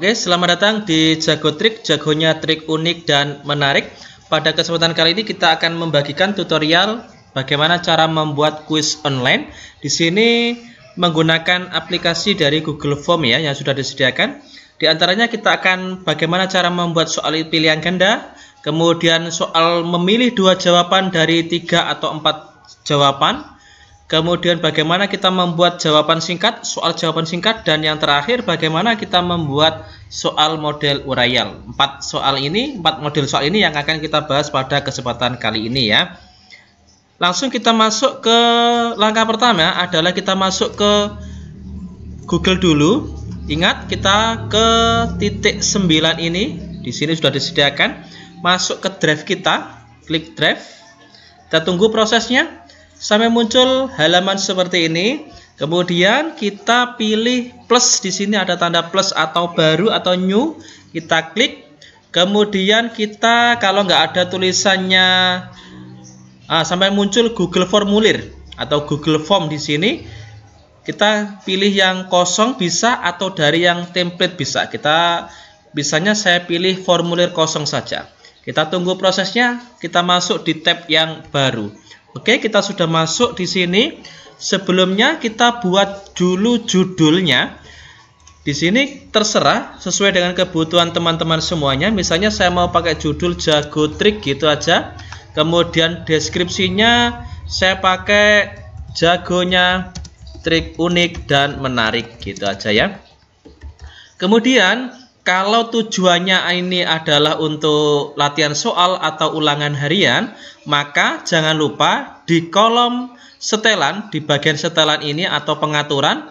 Oke, selamat datang di Jago Trik, jagonya trik unik dan menarik. Pada kesempatan kali ini kita akan membagikan tutorial bagaimana cara membuat kuis online. Di sini menggunakan aplikasi dari Google Form ya yang sudah disediakan. Di antaranya kita akan bagaimana cara membuat soal pilihan ganda, kemudian soal memilih dua jawaban dari 3 atau 4 jawaban. Kemudian bagaimana kita membuat jawaban singkat, soal jawaban singkat, dan yang terakhir bagaimana kita membuat soal model urayal. 4 model soal ini yang akan kita bahas pada kesempatan kali ini ya. Langsung kita masuk ke langkah pertama adalah kita masuk ke Google dulu. Ingat kita ke titik 9 ini, di sini sudah disediakan. Masuk ke drive kita, klik drive. Kita tunggu prosesnya sampai muncul halaman seperti ini. Kemudian kita pilih plus, di sini ada tanda plus atau baru atau new. Kita klik. Kemudian kita kalau nggak ada tulisannya sampai muncul Google Formulir atau Google Form di sini. Kita pilih yang kosong bisa atau dari yang template bisa. Biasanya saya pilih formulir kosong saja. Kita tunggu prosesnya. Kita masuk di tab yang baru. Oke, kita sudah masuk di sini. Sebelumnya kita buat dulu judulnya. Di sini terserah sesuai dengan kebutuhan teman-teman semuanya. Misalnya saya mau pakai judul Jago Trik gitu aja. Kemudian deskripsinya saya pakai jagonya trik unik dan menarik gitu aja ya. Kemudian kalau tujuannya ini adalah untuk latihan soal atau ulangan harian, maka jangan lupa di kolom setelan, di bagian setelan ini atau pengaturan,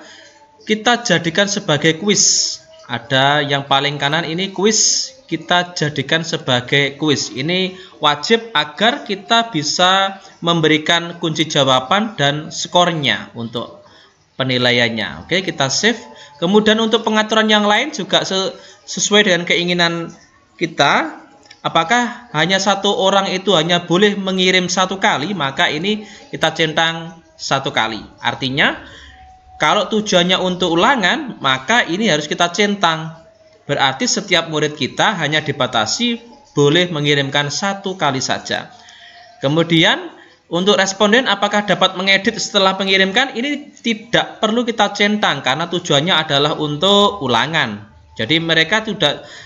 kita jadikan sebagai kuis. Ada yang paling kanan ini kuis, kita jadikan sebagai kuis. Ini wajib agar kita bisa memberikan kunci jawaban dan skornya untuk penilaiannya. Oke, kita save. Kemudian untuk pengaturan yang lain juga sesuai dengan keinginan kita. Apakah hanya satu orang itu hanya boleh mengirim 1 kali, maka ini kita centang 1 kali. Artinya kalau tujuannya untuk ulangan, maka ini harus kita centang. Berarti setiap murid kita hanya dibatasi boleh mengirimkan 1 kali saja. Kemudian untuk responden apakah dapat mengedit setelah mengirimkan, ini tidak perlu kita centang karena tujuannya adalah untuk ulangan. Jadi mereka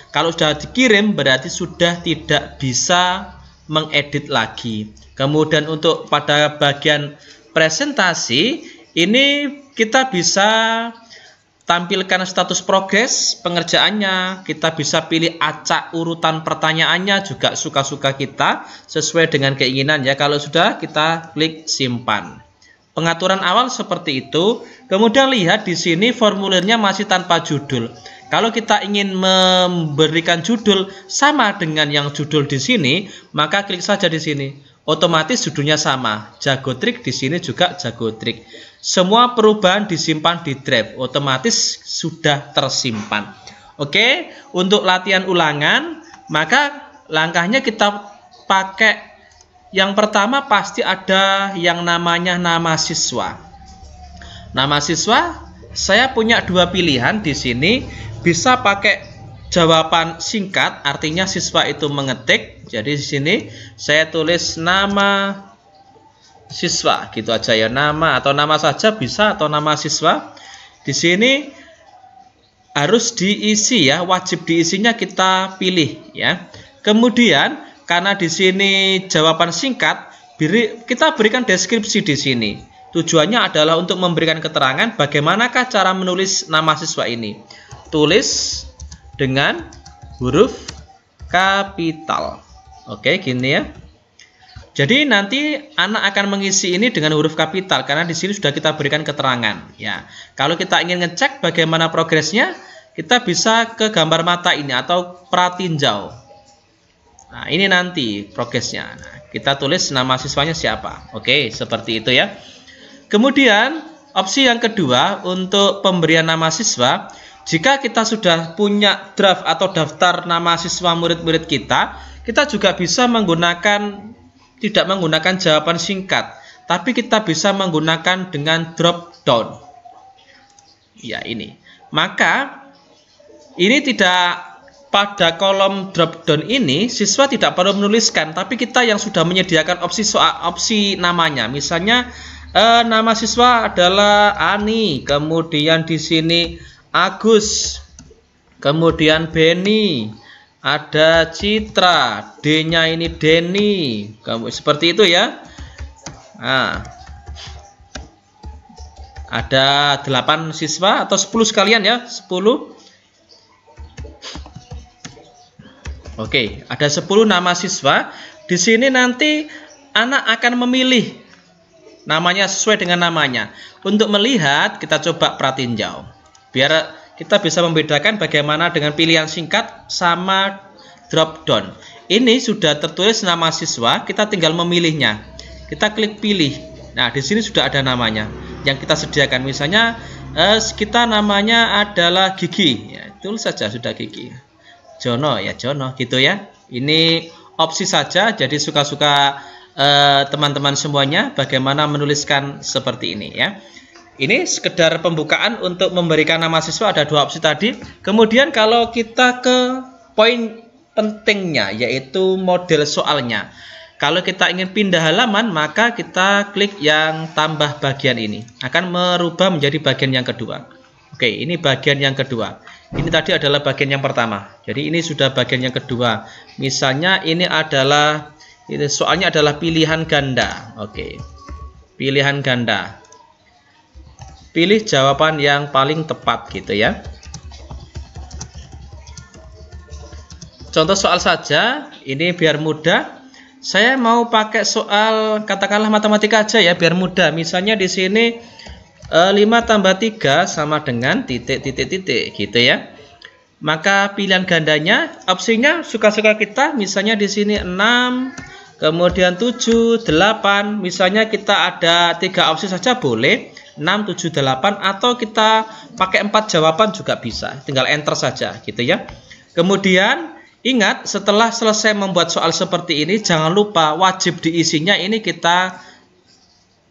kalau sudah dikirim berarti sudah tidak bisa mengedit lagi. Kemudian untuk pada bagian presentasi ini kita bisa tampilkan status progres pengerjaannya. Kita bisa pilih acak urutan pertanyaannya, juga suka-suka kita sesuai dengan keinginan ya. Kalau sudah kita klik simpan. Pengaturan awal seperti itu. Kemudian lihat di sini formulirnya masih tanpa judul. Kalau kita ingin memberikan judul sama dengan yang judul di sini, maka klik saja di sini. Otomatis judulnya sama. Jago Trik di sini juga Jago Trik. Semua perubahan disimpan di drive, otomatis sudah tersimpan. Oke, untuk latihan ulangan, maka langkahnya kita pakai yang pertama pasti ada yang namanya nama siswa. Nama siswa, saya punya 2 pilihan di sini. Bisa pakai jawaban singkat, artinya siswa itu mengetik. Jadi di sini saya tulis nama siswa gitu aja ya, nama atau nama saja bisa atau nama siswa. Di sini harus diisi ya, wajib diisinya kita pilih ya. Kemudian karena di sini jawaban singkat, kita berikan deskripsi di sini. Tujuannya adalah untuk memberikan keterangan bagaimanakah cara menulis nama siswa ini. Tulis dengan huruf kapital. Oke, gini ya. Jadi nanti anak akan mengisi ini dengan huruf kapital karena di sini sudah kita berikan keterangan ya. Kalau kita ingin ngecek bagaimana progresnya, kita bisa ke gambar mata ini atau pratinjau. Nah, ini nanti progresnya. Nah, kita tulis nama siswanya siapa. Oke, seperti itu ya. Kemudian opsi yang kedua untuk pemberian nama siswa, jika kita sudah punya draft atau daftar nama siswa murid-murid kita juga bisa tidak menggunakan jawaban singkat, tapi kita bisa menggunakan dengan drop down. Ya, ini. Maka Ini tidak, pada kolom drop down ini siswa tidak perlu menuliskan, tapi kita yang sudah menyediakan opsi namanya. Misalnya nama siswa adalah Ani, kemudian di sini Agus, kemudian Beni, ada Citra, D-nya ini Denny, seperti itu ya. Nah, ada 8 siswa atau 10 sekalian ya, 10. Oke, ada 10 nama siswa. Di sini nanti anak akan memilih namanya sesuai dengan namanya. Untuk melihat, kita coba perhatiin jauh. Biar kita bisa membedakan bagaimana dengan pilihan singkat sama drop down. Ini sudah tertulis nama siswa, kita tinggal memilihnya. Kita klik pilih. Nah, di sini sudah ada namanya yang kita sediakan. Misalnya kita namanya adalah Gigi. Ya, tulis saja sudah Gigi. Jono ya Jono gitu ya. Ini opsi saja, jadi suka-suka teman-teman semuanya bagaimana menuliskan seperti ini ya. Ini sekedar pembukaan untuk memberikan nama siswa, ada 2 opsi tadi. Kemudian kalau kita ke poin pentingnya, yaitu model soalnya. Kalau kita ingin pindah halaman, maka kita klik yang tambah bagian ini, akan merubah menjadi bagian yang kedua. Oke, ini bagian yang kedua. Ini tadi adalah bagian yang pertama. Jadi ini sudah bagian yang kedua. Misalnya ini adalah, ini soalnya adalah pilihan ganda. Oke, pilihan ganda. Pilih jawaban yang paling tepat gitu ya. Contoh soal saja, ini biar mudah. Saya mau pakai soal katakanlah matematika aja ya, biar mudah. Misalnya di sini 5 tambah 3 sama dengan titik gitu ya. Maka pilihan gandanya, opsinya suka-suka kita. Misalnya di sini 6, kemudian 7, 8. Misalnya kita ada 3 opsi saja boleh, 6, 7, 8, atau kita pakai 4 jawaban juga bisa. Tinggal enter saja gitu ya. Kemudian ingat, setelah selesai membuat soal seperti ini, jangan lupa wajib diisinya ini kita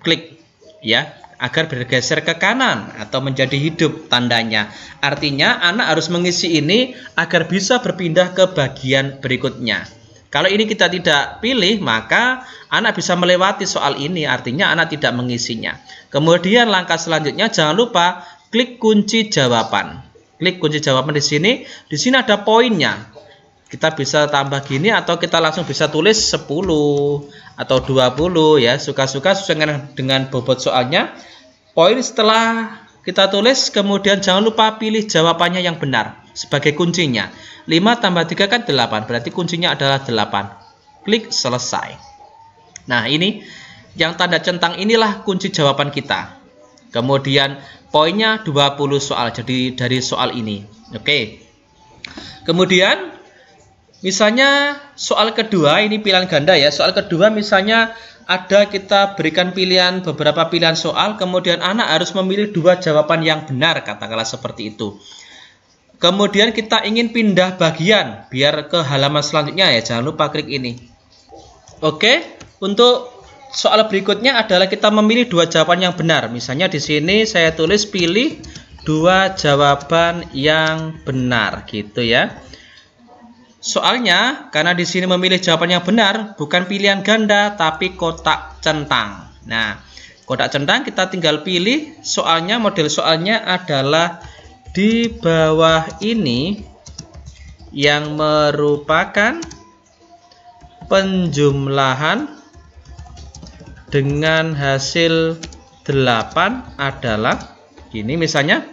klik ya, agar bergeser ke kanan atau menjadi hidup tandanya. Artinya anak harus mengisi ini agar bisa berpindah ke bagian berikutnya. Kalau ini kita tidak pilih, maka anak bisa melewati soal ini, artinya anak tidak mengisinya. Kemudian langkah selanjutnya jangan lupa klik kunci jawaban. Klik kunci jawaban di sini ada poinnya. Kita bisa tambah gini atau kita langsung bisa tulis 10 atau 20 ya, suka-suka sesuai dengan bobot soalnya. Poin setelah kita tulis, kemudian jangan lupa pilih jawabannya yang benar sebagai kuncinya. 5 tambah 3 kan 8, berarti kuncinya adalah 8. Klik selesai. Nah, ini yang tanda centang inilah kunci jawaban kita. Kemudian poinnya 20 soal, jadi dari soal ini. Oke. Kemudian misalnya soal kedua, ini pilihan ganda ya. Soal kedua misalnya ada kita berikan beberapa pilihan soal, kemudian anak harus memilih 2 jawaban yang benar, katakanlah seperti itu. Kemudian kita ingin pindah bagian biar ke halaman selanjutnya ya, jangan lupa klik ini. Oke, untuk soal berikutnya adalah kita memilih 2 jawaban yang benar. Misalnya di sini saya tulis pilih 2 jawaban yang benar gitu ya. Soalnya karena di sini memilih jawaban yang benar bukan pilihan ganda tapi kotak centang. Nah, kotak centang kita tinggal pilih soalnya, model soalnya adalah di bawah ini yang merupakan penjumlahan dengan hasil 8 adalah ini misalnya.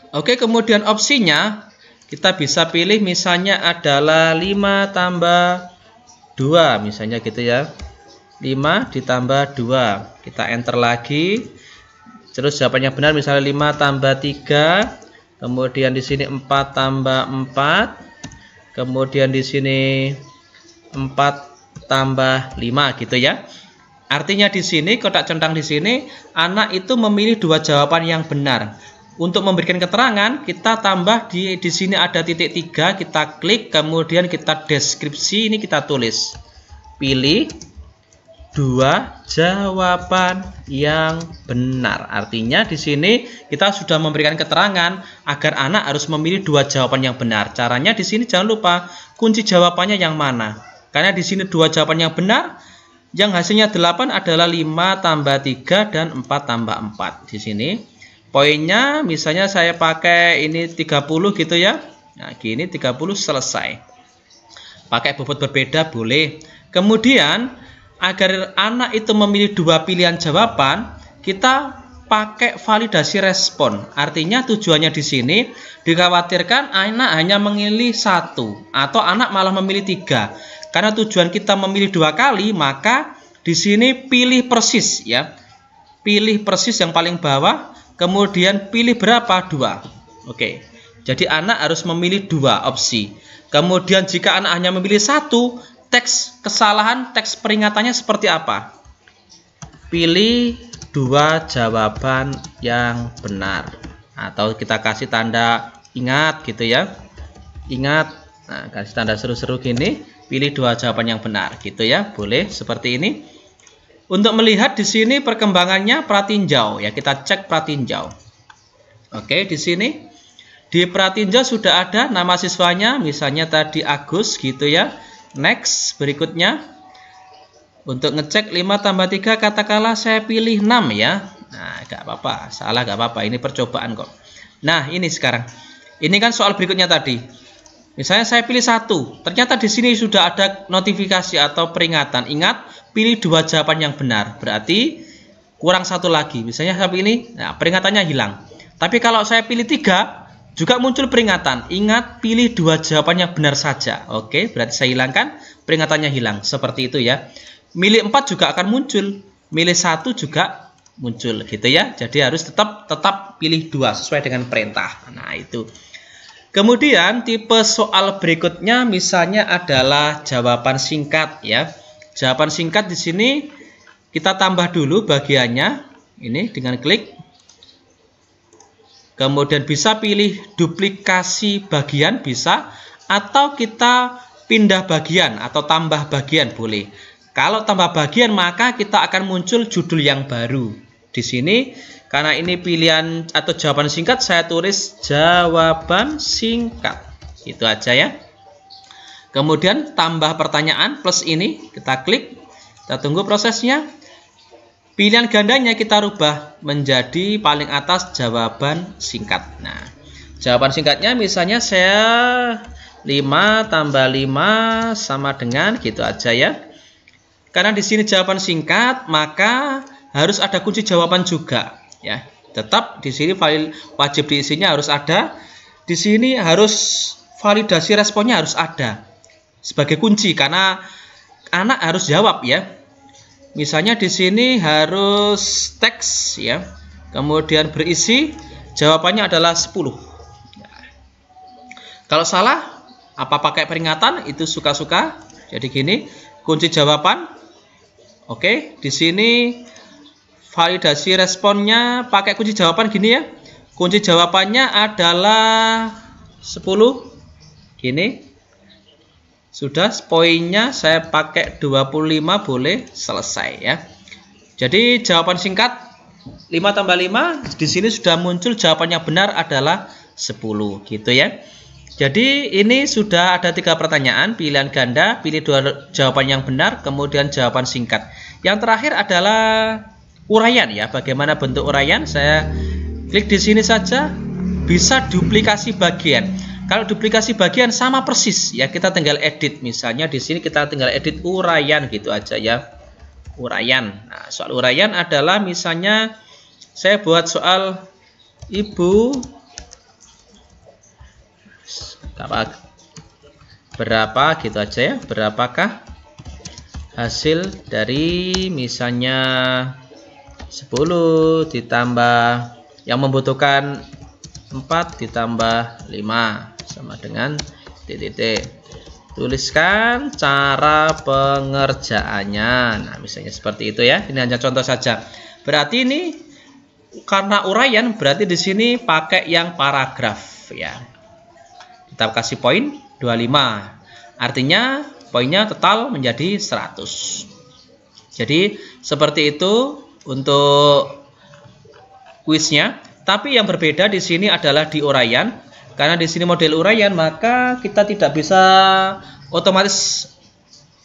Oke, kemudian opsinya kita bisa pilih misalnya adalah 5 tambah 2 misalnya gitu ya. 5 ditambah 2. Kita enter lagi. Terus jawabannya benar misalnya 5 tambah 3. Kemudian di sini 4 tambah 4. Kemudian di sini 4 tambah 5 gitu ya. Artinya di sini kotak centang di sini anak itu memilih 2 jawaban yang benar. Untuk memberikan keterangan, kita tambah di sini ada titik 3, kita klik, kemudian kita deskripsi, ini kita tulis. Pilih dua jawaban yang benar. Artinya di sini kita sudah memberikan keterangan agar anak harus memilih dua jawaban yang benar. Caranya di sini jangan lupa kunci jawabannya yang mana. Karena di sini dua jawaban yang benar, yang hasilnya 8 adalah 5 tambah 3 dan 4 tambah 4. Di sini poinnya misalnya saya pakai ini 30 gitu ya. Nah, gini 30 selesai. Pakai bobot berbeda boleh. Kemudian agar anak itu memilih dua pilihan jawaban, kita pakai validasi respon. Artinya tujuannya di sini dikhawatirkan anak hanya memilih satu atau anak malah memilih 3. Karena tujuan kita memilih 2 kali, maka di sini pilih persis ya. Pilih persis yang paling bawah, kemudian pilih berapa? 2. Oke. Jadi anak harus memilih 2 opsi. Kemudian jika anak hanya memilih 1, teks kesalahan, teks peringatannya seperti apa? Pilih 2 jawaban yang benar. Atau kita kasih tanda ingat gitu ya. Ingat. Nah, kasih tanda seru-seru gini. Pilih 2 jawaban yang benar gitu ya. Boleh seperti ini. Untuk melihat di sini perkembangannya pratinjau ya, kita cek pratinjau. Oke, di sini di pratinjau sudah ada nama siswanya, misalnya tadi Agus gitu ya. Next, berikutnya untuk ngecek 5 tambah 3 katakanlah saya pilih 6 ya. Nah, gak apa-apa, salah gak apa-apa, ini percobaan kok. Nah, ini sekarang. Ini kan soal berikutnya tadi. Misalnya saya pilih 1, ternyata di sini sudah ada notifikasi atau peringatan. Ingat, pilih 2 jawaban yang benar. Berarti kurang 1 lagi. Misalnya saya pilih, nah peringatannya hilang. Tapi kalau saya pilih 3, juga muncul peringatan. Ingat, pilih 2 jawaban yang benar saja. Oke, berarti saya hilangkan, peringatannya hilang. Seperti itu ya. Milih 4 juga akan muncul. Milih 1 juga muncul gitu ya. Jadi harus tetap pilih 2 sesuai dengan perintah. Nah, itu. Kemudian tipe soal berikutnya misalnya adalah jawaban singkat ya. Jawaban singkat di sini kita tambah dulu bagiannya ini dengan klik. Kemudian bisa pilih duplikasi bagian bisa, atau kita pindah bagian atau tambah bagian boleh. Kalau tambah bagian maka kita akan muncul judul yang baru. Di sini karena ini pilihan atau jawaban singkat, saya tulis jawaban singkat. Itu aja ya. Kemudian tambah pertanyaan plus ini, kita klik. Kita tunggu prosesnya. Pilihan gandanya kita rubah menjadi paling atas jawaban singkat. Nah, jawaban singkatnya misalnya saya 5 tambah 5 sama dengan gitu aja ya. Karena di sini jawaban singkat, maka harus ada kunci jawaban juga ya. Tetap di sini wajib diisinya harus ada. Di sini harus validasi responnya harus ada sebagai kunci karena anak harus jawab ya. Misalnya di sini harus teks ya. Kemudian berisi jawabannya adalah 10. Kalau salah apa pakai peringatan itu suka-suka. Jadi gini, kunci jawaban. Oke, di sini validasi responnya pakai kunci jawaban gini ya. Kunci jawabannya adalah 10. Gini. Sudah, poinnya saya pakai 25 boleh, selesai ya. Jadi jawaban singkat 5 tambah 5 di sini sudah muncul jawaban yang benar adalah 10 gitu ya. Jadi ini sudah ada 3 pertanyaan, pilihan ganda, pilih 2 jawaban yang benar, kemudian jawaban singkat. Yang terakhir adalah uraian ya. Bagaimana bentuk uraian? Saya klik di sini saja, bisa duplikasi bagian. Kalau duplikasi bagian sama persis ya, kita tinggal edit. Misalnya di sini kita tinggal edit uraian gitu aja ya. Uraian. Nah, soal uraian adalah misalnya saya buat soal ibu berapa gitu aja ya. Berapakah hasil dari misalnya 10 ditambah yang membutuhkan 4 ditambah 5 sama dengan titik-titik. Tuliskan cara pengerjaannya. Nah, misalnya seperti itu ya. Ini hanya contoh saja. Berarti ini karena uraian berarti di sini pakai yang paragraf ya. Kita kasih poin 25. Artinya poinnya total menjadi 100. Jadi seperti itu untuk kuisnya. Tapi yang berbeda di sini adalah di uraian. Karena di sini model uraian, maka kita tidak bisa otomatis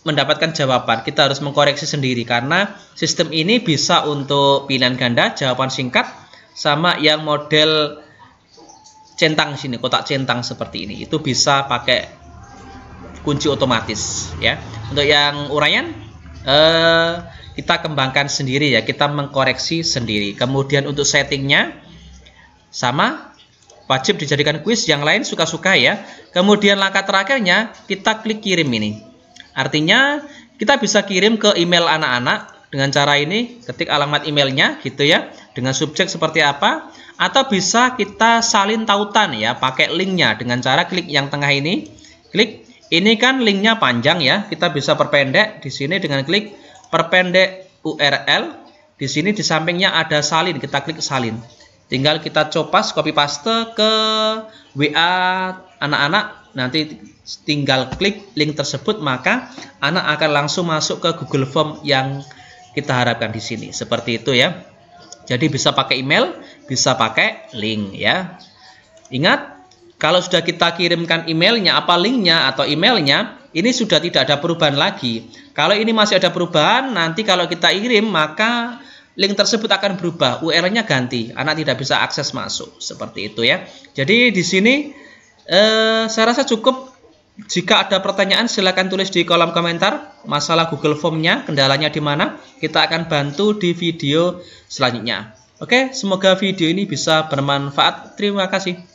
mendapatkan jawaban. Kita harus mengkoreksi sendiri karena sistem ini bisa untuk pilihan ganda, jawaban singkat, sama yang model centang sini, kotak centang seperti ini. Itu bisa pakai kunci otomatis ya. Untuk yang uraian kita kembangkan sendiri ya, kita mengkoreksi sendiri. Kemudian untuk settingnya sama, wajib dijadikan kuis, yang lain suka-suka ya. Kemudian langkah terakhirnya kita klik kirim ini. Artinya kita bisa kirim ke email anak-anak dengan cara ini, ketik alamat emailnya gitu ya, dengan subjek seperti apa, atau bisa kita salin tautan ya, pakai linknya dengan cara klik yang tengah ini, klik. Ini kan linknya panjang ya, kita bisa perpendek di sini dengan klik perpendek URL. Di sini di sampingnya ada salin, kita klik salin. Tinggal kita copas copy paste ke WA anak-anak, nanti tinggal klik link tersebut, maka anak akan langsung masuk ke Google Form yang kita harapkan di sini. Seperti itu ya. Jadi bisa pakai email, bisa pakai link ya. Ingat, kalau sudah kita kirimkan emailnya, apa linknya atau emailnya, ini sudah tidak ada perubahan lagi. Kalau ini masih ada perubahan, nanti kalau kita kirim, maka link tersebut akan berubah, URL-nya ganti, anak tidak bisa akses masuk. Seperti itu ya. Jadi di sini saya rasa cukup. Jika ada pertanyaan, silakan tulis di kolom komentar. Masalah Google Form-nya, kendalanya di mana, kita akan bantu di video selanjutnya. Oke, semoga video ini bisa bermanfaat. Terima kasih.